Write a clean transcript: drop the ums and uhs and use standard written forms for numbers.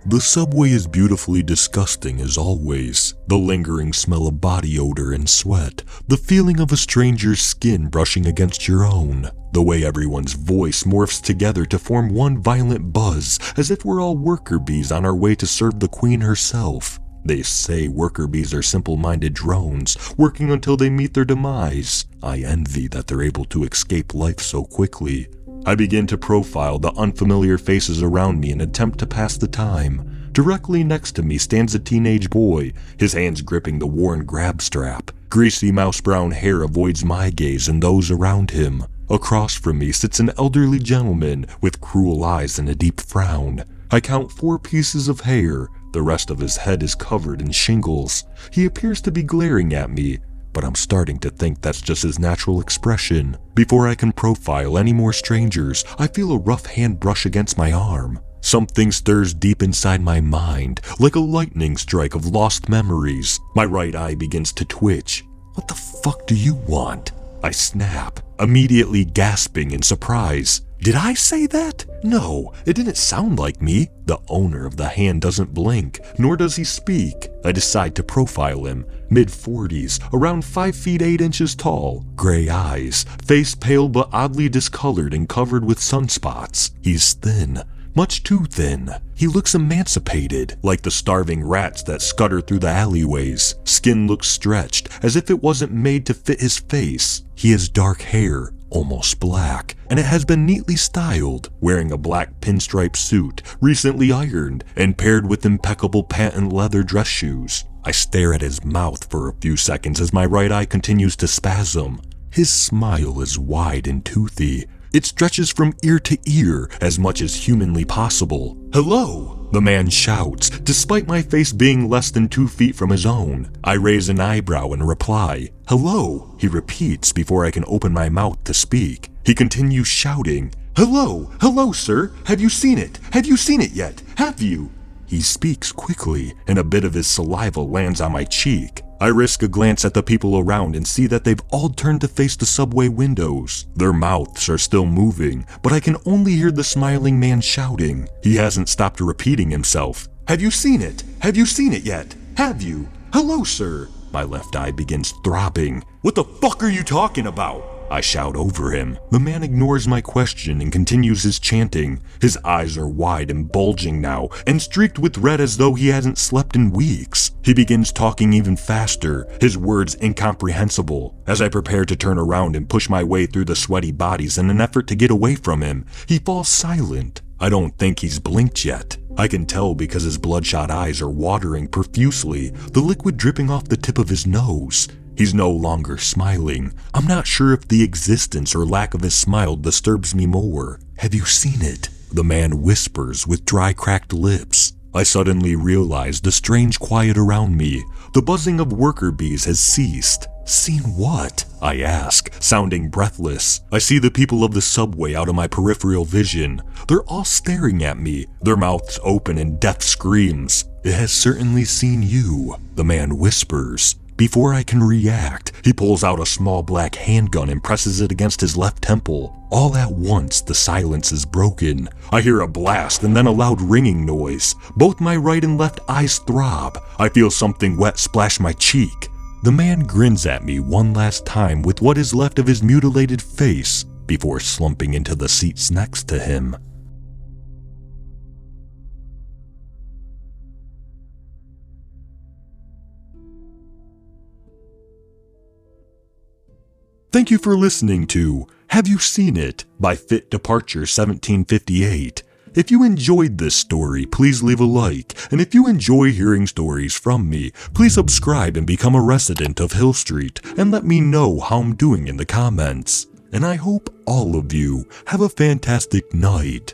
The subway is beautifully disgusting as always. The lingering smell of body odor and sweat, the feeling of a stranger's skin brushing against your own, the way everyone's voice morphs together to form one violent buzz as if we're all worker bees on our way to serve the queen herself. They say worker bees are simple-minded drones, working until they meet their demise. I envy that they're able to escape life so quickly. I begin to profile the unfamiliar faces around me and attempt to pass the time. Directly next to me stands a teenage boy, his hands gripping the worn grab strap. Greasy mouse-brown hair avoids my gaze and those around him. Across from me sits an elderly gentleman with cruel eyes and a deep frown. I count 4 pieces of hair. The rest of his head is covered in shingles. He appears to be glaring at me, but I'm starting to think that's just his natural expression. Before I can profile any more strangers, I feel a rough hand brush against my arm. Something stirs deep inside my mind, like a lightning strike of lost memories. My right eye begins to twitch. What the fuck do you want? I snap, immediately gasping in surprise. Did I say that? No, it didn't sound like me. The owner of the hand doesn't blink, nor does he speak. I decide to profile him. Mid-40s, around 5 feet 8 inches tall, gray eyes, face pale but oddly discolored and covered with sunspots. He's thin, much too thin. He looks emancipated, like the starving rats that scutter through the alleyways. Skin looks stretched, as if it wasn't made to fit his face. He has dark hair, almost black, and it has been neatly styled, wearing a black pinstripe suit, recently ironed, and paired with impeccable patent leather dress shoes. I stare at his mouth for a few seconds as my right eye continues to spasm. His smile is wide and toothy. It stretches from ear to ear as much as humanly possible. "Hello!" the man shouts, despite my face being less than 2 feet from his own. I raise an eyebrow in reply. "Hello!" he repeats before I can open my mouth to speak. He continues shouting, "Hello! Hello, sir! Have you seen it? Have you seen it yet? Have you?" He speaks quickly, and a bit of his saliva lands on my cheek. I risk a glance at the people around and see that they've all turned to face the subway windows. Their mouths are still moving, but I can only hear the smiling man shouting. He hasn't stopped repeating himself. "Have you seen it? Have you seen it yet? Have you? Hello, sir!" My left eye begins throbbing. "What the fuck are you talking about?" I shout over him. The man ignores my question and continues his chanting. His eyes are wide and bulging now, and streaked with red as though he hasn't slept in weeks. He begins talking even faster, his words incomprehensible. As I prepare to turn around and push my way through the sweaty bodies in an effort to get away from him, he falls silent. I don't think he's blinked yet. I can tell because his bloodshot eyes are watering profusely, the liquid dripping off the tip of his nose. He's no longer smiling. I'm not sure if the existence or lack of his smile disturbs me more. "Have you seen it?" the man whispers with dry, cracked lips. I suddenly realize the strange quiet around me. The buzzing of worker bees has ceased. "Seen what?" I ask, sounding breathless. I see the people of the subway out of my peripheral vision. They're all staring at me, their mouths open in death screams. "It has certainly seen you," the man whispers. Before I can react, he pulls out a small black handgun and presses it against his left temple. All at once, the silence is broken. I hear a blast and then a loud ringing noise. Both my right and left eyes throb. I feel something wet splash my cheek. The man grins at me one last time with what is left of his mutilated face before slumping into the seats next to him. Thank you for listening to Have You Seen It? By Fit Departure 1758. If you enjoyed this story, please leave a like, and if you enjoy hearing stories from me, please subscribe and become a resident of Hill Street, and let me know how I'm doing in the comments. And I hope all of you have a fantastic night.